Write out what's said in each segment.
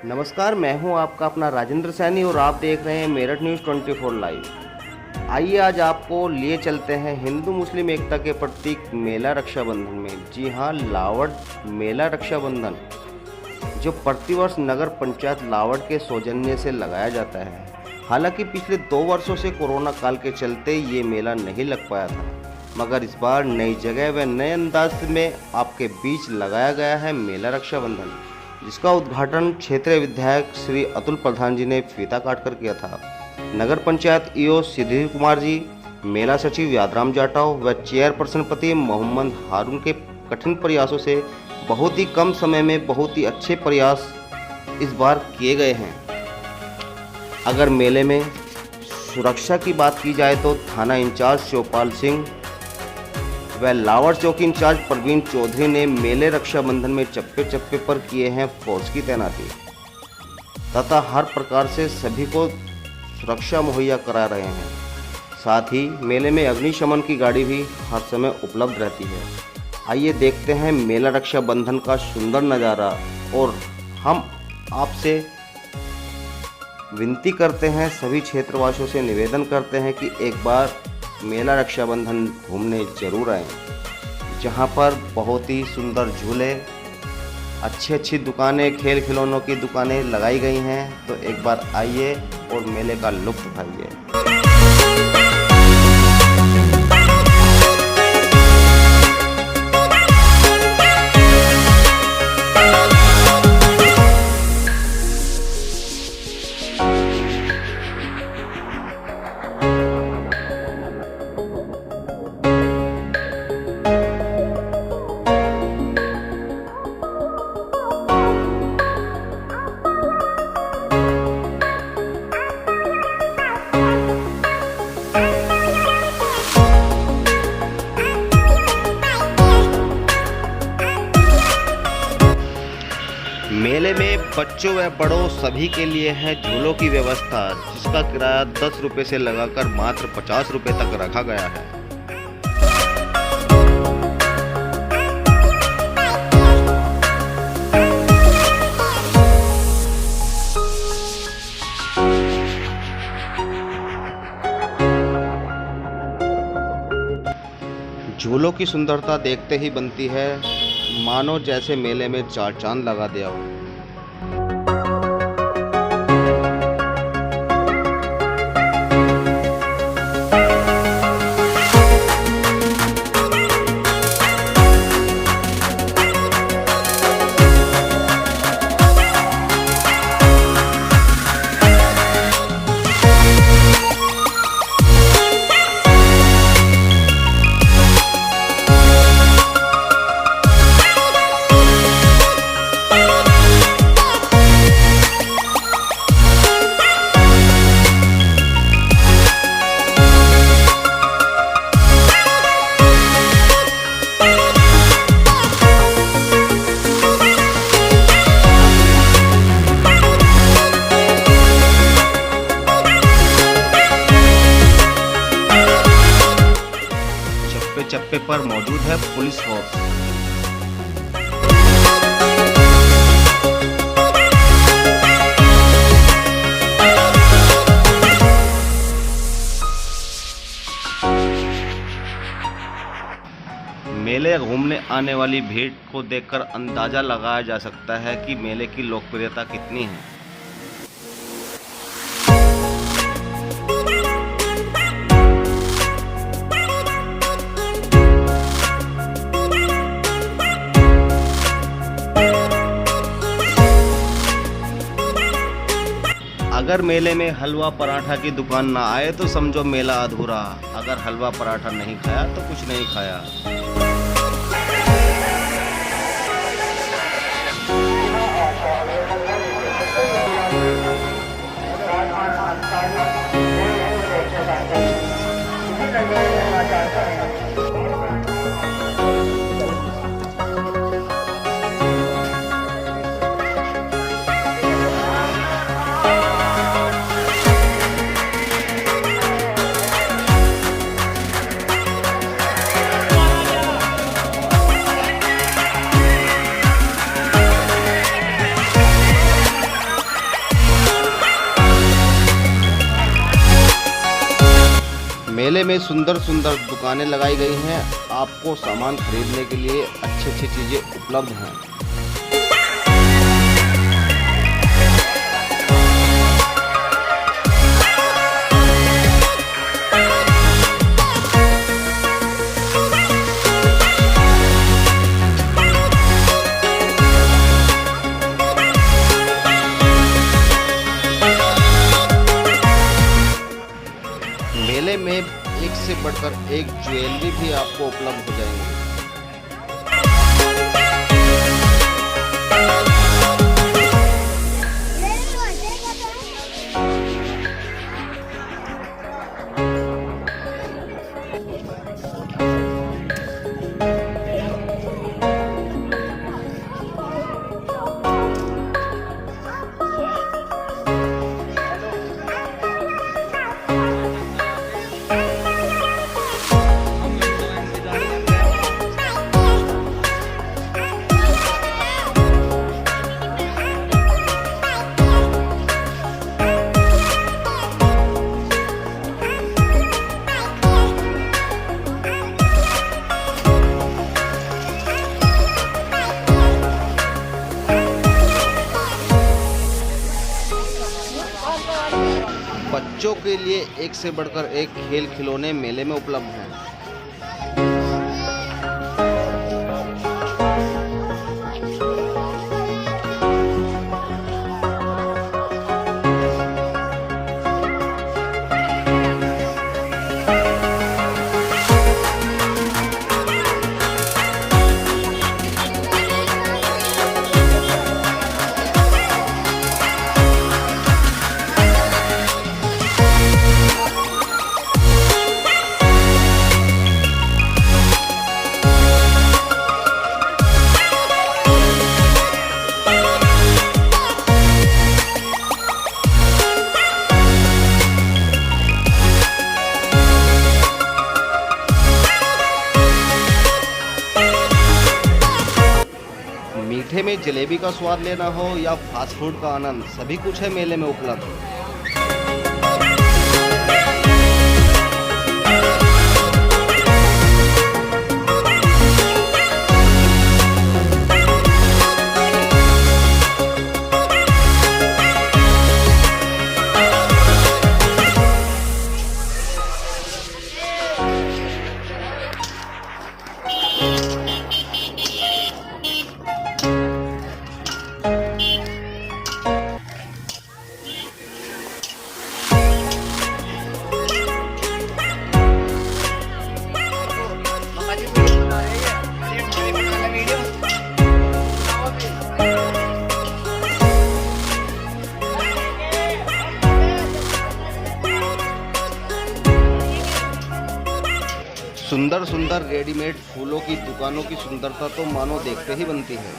नमस्कार, मैं हूं आपका अपना राजेंद्र सैनी और आप देख रहे हैं मेरठ न्यूज़ 24 लाइव। आइए आज आपको लिए चलते हैं हिंदू मुस्लिम एकता के प्रतीक मेला रक्षाबंधन में। जी हां, लावड़ मेला रक्षाबंधन जो प्रतिवर्ष नगर पंचायत लावड़ के सौजन्य से लगाया जाता है। हालांकि पिछले 2 वर्षों से कोरोना काल के चलते ये मेला नहीं लग पाया था, मगर इस बार नई जगह व नए अंदाज में आपके बीच लगाया गया है मेला रक्षाबंधन, जिसका उद्घाटन क्षेत्रीय विधायक श्री अतुल प्रधान जी ने फीता काटकर किया था। नगर पंचायत ईओ सिद्धि कुमार जी, मेला सचिव यादराम जाटव व चेयरपर्सन पति मोहम्मद हारून के कठिन प्रयासों से बहुत ही कम समय में बहुत ही अच्छे प्रयास इस बार किए गए हैं। अगर मेले में सुरक्षा की बात की जाए तो थाना इंचार्ज शिवपाल सिंह व लावड़ चौकी इंचार्ज प्रवीण चौधरी ने मेले रक्षाबंधन में चप्पे चप्पे पर किए हैं फोर्स की तैनाती तथा हर प्रकार से सभी को सुरक्षा मुहैया करा रहे हैं। साथ ही मेले में अग्निशमन की गाड़ी भी हर समय उपलब्ध रहती है। आइए देखते हैं मेला रक्षाबंधन का सुंदर नज़ारा और हम आपसे विनती करते हैं, सभी क्षेत्रवासियों से निवेदन करते हैं कि एक बार मेला रक्षाबंधन घूमने जरूर आएं, जहां पर बहुत ही सुंदर झूले, अच्छी दुकानें, खेल खिलौनों की दुकानें लगाई गई हैं। तो एक बार आइए और मेले का लुत्फ उठाइए। मेले में बच्चों व बड़ों सभी के लिए है झूलों की व्यवस्था, जिसका किराया 10 रुपये से लगाकर मात्र 50 रुपये तक रखा गया है। झूलों की सुंदरता देखते ही बनती है मानो जैसे मेले में 4 चांद लगा दिया हो। चप्पे पर मौजूद है पुलिस फोर्स। मेले घूमने आने वाली भीड़ को देखकर अंदाजा लगाया जा सकता है कि मेले की लोकप्रियता कितनी है। अगर मेले में हलवा पराठा की दुकान ना आए तो समझो मेला अधूरा। अगर हलवा पराठा नहीं खाया तो कुछ नहीं खाया। मेले में सुंदर सुंदर दुकानें लगाई गई हैं। आपको सामान खरीदने के लिए अच्छी अच्छी चीज़ें उपलब्ध हैं। मेले में एक से बढ़कर एक ज्वेलरी भी आपको उपलब्ध हो जाएंगी। बच्चों के लिए एक से बढ़कर एक खेल खिलौने मेले में उपलब्ध हैं। मीठे में जलेबी का स्वाद लेना हो या फास्ट फूड का आनंद, सभी कुछ है मेले में उपलब्ध। सुंदर सुंदर रेडीमेड फूलों की दुकानों की सुंदरता तो मानो देखते ही बनती है।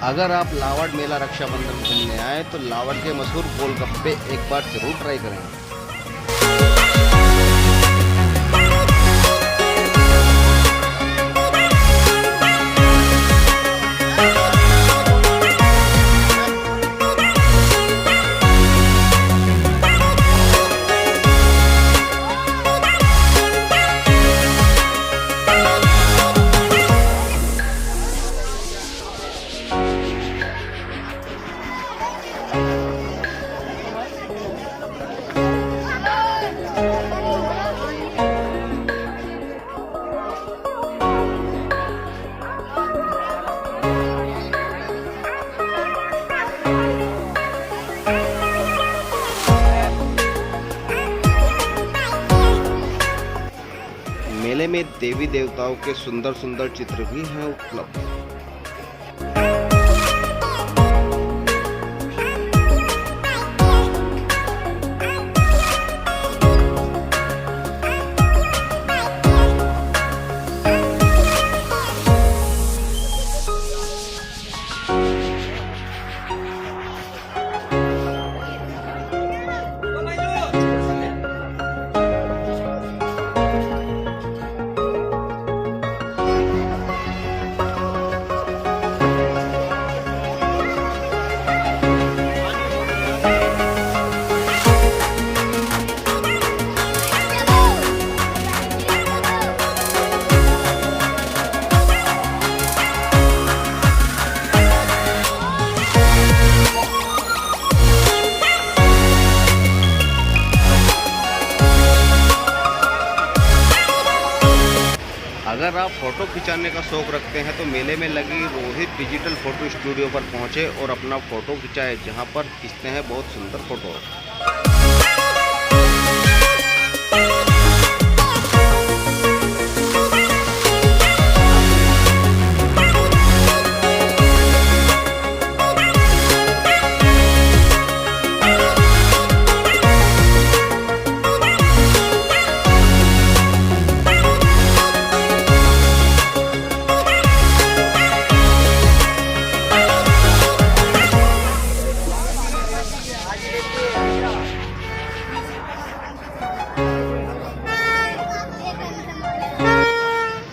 अगर आप लावड़ मेला रक्षाबंधन घूमने आए तो लावड़ के मशहूर गोलगप्पे एक बार जरूर ट्राई करें। मेले में देवी देवताओं के सुंदर सुंदर चित्र भी हैं उपलब्ध। अगर आप फोटो खिंचाने का शौक रखते हैं तो मेले में लगी रोहित डिजिटल फोटो स्टूडियो पर पहुंचे और अपना फोटो खिंचाए, जहां पर खींचते हैं बहुत सुंदर फोटो।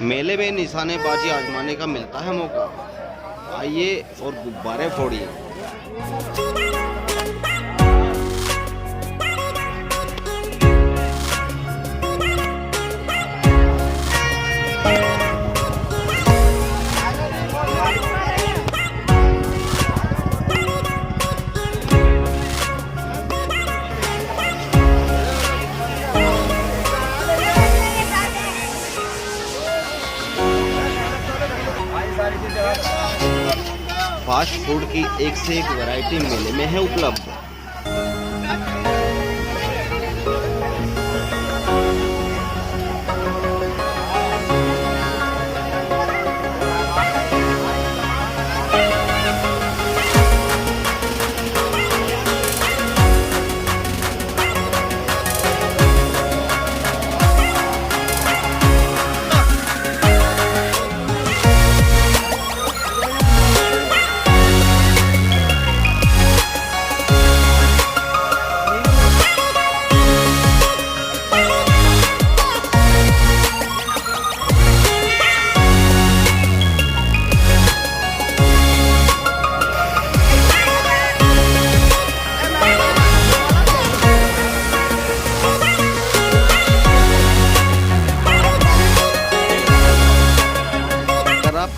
मेले में निशानेबाजी आजमाने का मिलता है मौका। आइए और गुब्बारे फोड़िए। फास्ट फूड की एक से एक वैरायटी मेले में है उपलब्ध।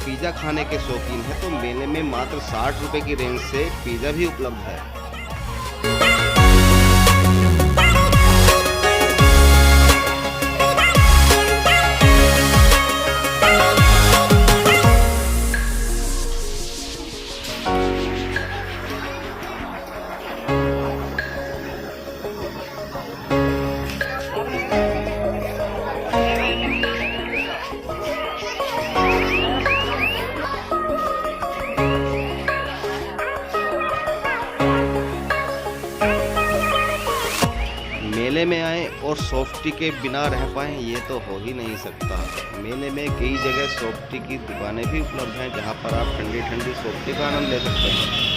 पिज़्ज़ा खाने के शौकीन हैं तो मेले में मात्र 60 रुपए की रेंज से पिज़्ज़ा भी उपलब्ध है। मेले में आए और सॉफ्टी के बिना रह पाएँ ये तो हो ही नहीं सकता। मेले में कई जगह सॉफ्टी की दुकानें भी उपलब्ध हैं, जहां पर आप ठंडी ठंडी सॉफ्टी का आनंद ले सकते हैं।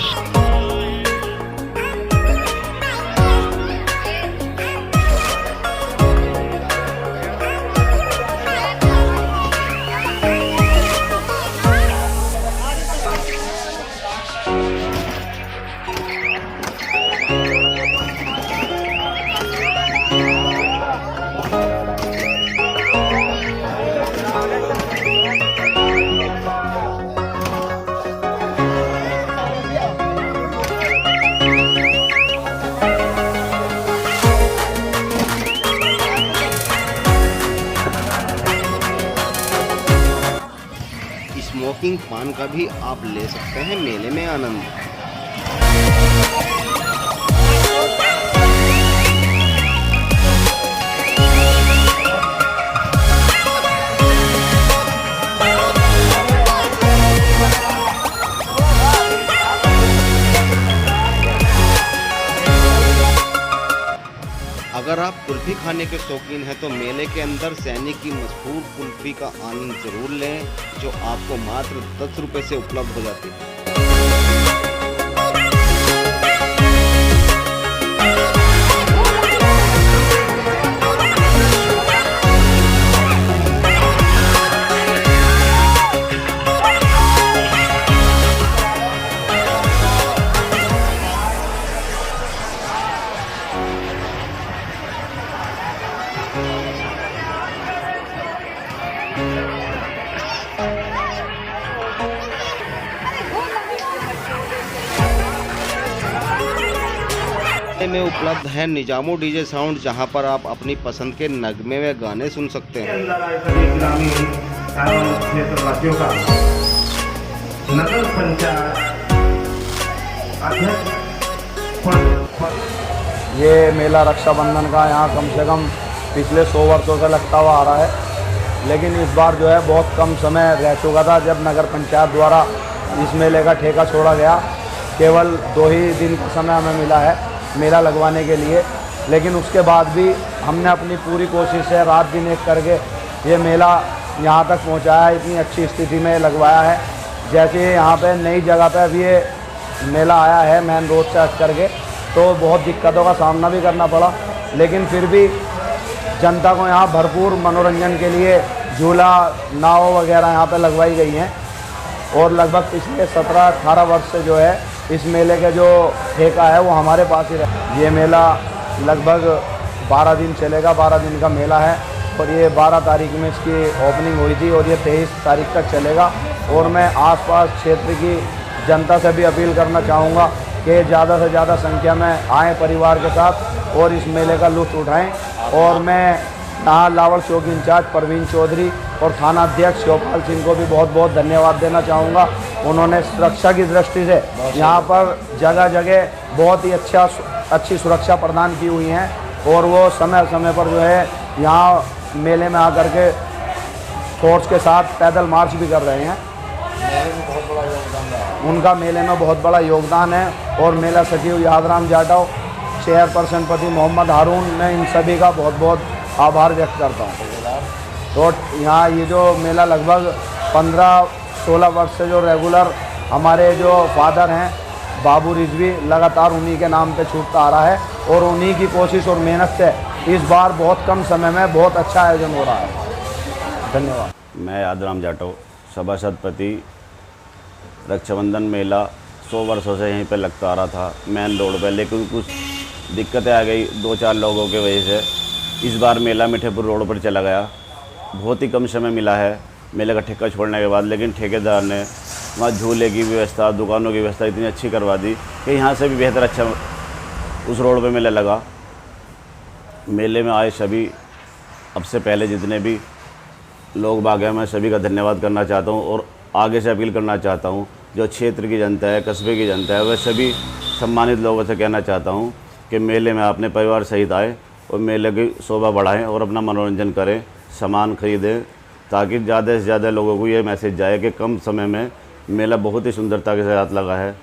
स्मोकिंग पान का भी आप ले सकते हैं मेले में आनंद। आप कुल्फी खाने के शौकीन हैं तो मेले के अंदर सैनी की मशहूर कुल्फी का आनंद जरूर लें, जो आपको मात्र 10 रुपये से उपलब्ध हो जाती है। में उपलब्ध है निजामो डीजे साउंड, जहां पर आप अपनी पसंद के नगमे व गाने सुन सकते हैं। राज्यों का नगर पंचायत अध्यक्ष। ये मेला रक्षाबंधन का यहाँ कम से कम पिछले 100 वर्षों से लगता हुआ आ रहा है, लेकिन इस बार जो है बहुत कम समय रह चुका था जब नगर पंचायत द्वारा इस मेले का ठेका छोड़ा गया। केवल 2 ही दिन का समय हमें मिला है मेला लगवाने के लिए, लेकिन उसके बाद भी हमने अपनी पूरी कोशिश से रात दिन एक करके ये मेला यहाँ तक पहुँचाया है, इतनी अच्छी स्थिति में लगवाया है। जैसे यहाँ पे नई जगह पे अभी ये मेला आया है मेन रोड से हट करके, तो बहुत दिक्कतों का सामना भी करना पड़ा, लेकिन फिर भी जनता को यहाँ भरपूर मनोरंजन के लिए झूला, नाव वगैरह यहाँ पे लगवाई गई हैं। और लगभग पिछले 17-18 वर्ष से जो है इस मेले के जो ठेका है वो हमारे पास ही रहा। ये मेला लगभग 12 दिन चलेगा, 12 दिन का मेला है और ये 12 तारीख में इसकी ओपनिंग हुई थी और ये 23 तारीख तक चलेगा। और मैं आसपास क्षेत्र की जनता से भी अपील करना चाहूँगा कि ज़्यादा से ज़्यादा संख्या में आएँ परिवार के साथ और इस मेले का लुत्फ़ उठाएँ। और मैं यहाँ लावड़ चौकी इंचार्ज परवीन चौधरी और थाना अध्यक्ष शिवपाल सिंह को भी बहुत बहुत धन्यवाद देना चाहूँगा। उन्होंने सुरक्षा की दृष्टि से यहाँ पर जगह जगह बहुत ही अच्छी सुरक्षा प्रदान की हुई हैं और वो समय समय पर जो है यहाँ मेले में आकर के फोर्स के साथ पैदल मार्च भी कर रहे हैं। उनका मेले में बहुत बड़ा योगदान है। और मेला सचिव यादराम जाटव, चेयरपर्सन पति मोहम्मद हारून, मैं इन सभी का बहुत बहुत आभार व्यक्त करता हूँ। तो यहाँ ये जो मेला लगभग 15-16 वर्ष से जो रेगुलर हमारे जो फादर हैं बाबू रिजवी, लगातार उन्हीं के नाम पे छूटता आ रहा है और उन्हीं की कोशिश और मेहनत से इस बार बहुत कम समय में बहुत अच्छा आयोजन हो रहा है। धन्यवाद। मैं यादराम जाटव, सभासद प्रति रक्षाबंधन मेला 100 वर्षों से यहीं पे लगता आ रहा था मेन रोड पे, लेकिन कुछ दिक्कतें आ गई 2-4 लोगों की वजह से इस बार मेला मीठेपुर रोड पर चला गया। बहुत ही कम समय मिला है मेले का ठेका छोड़ने के बाद, लेकिन ठेकेदार ने वहाँ झूले की व्यवस्था, दुकानों की व्यवस्था इतनी अच्छी करवा दी कि यहाँ से भी बेहतर अच्छा उस रोड पे मेला लगा। मेले में आए सभी, अब से पहले जितने भी लोग बाग हैं, मैं सभी का धन्यवाद करना चाहता हूँ और आगे से अपील करना चाहता हूँ जो क्षेत्र की जनता है, कस्बे की जनता है, वह सभी सम्मानित लोगों से कहना चाहता हूँ कि मेले में अपने परिवार सहित आए और मेले की शोभा बढ़ाएं और अपना मनोरंजन करें, सामान खरीदें, ताकि ज़्यादा से ज़्यादा लोगों को ये मैसेज जाए कि कम समय में मेला बहुत ही सुंदरता के साथ लगा है।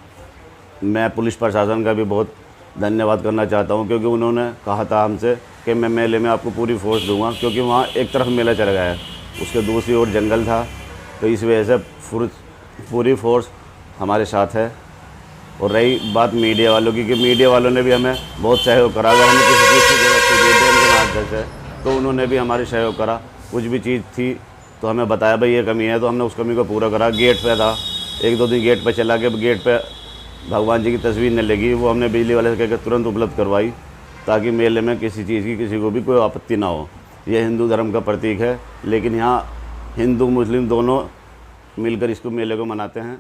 मैं पुलिस प्रशासन का भी बहुत धन्यवाद करना चाहता हूँ, क्योंकि उन्होंने कहा था हमसे कि मैं मेले में आपको पूरी फोर्स दूंगा, क्योंकि वहाँ एक तरफ मेला चल गया है, उसके दूसरी ओर जंगल था, तो इस वजह से पूरी फोर्स हमारे साथ है। और रही बात मीडिया वालों की, कि मीडिया वालों ने भी हमें बहुत सहयोग करा। अगर हमें किसी चीज़ की जरूरत थी उनके माध्यम से, तो उन्होंने भी हमारे सहयोग करा। कुछ भी चीज़ थी तो हमें बताया भाई ये कमी है, तो हमने उस कमी को पूरा करा। गेट पे था, 1-2 दिन गेट पे चला के गेट पे भगवान जी की तस्वीर न लगी, वो हमने बिजली वाले से कहकर तुरंत उपलब्ध करवाई, ताकि मेले में किसी चीज़ की किसी को भी कोई आपत्ति ना हो। यह हिंदू धर्म का प्रतीक है, लेकिन यहाँ हिंदू मुस्लिम दोनों मिलकर इसको मेले को मनाते हैं।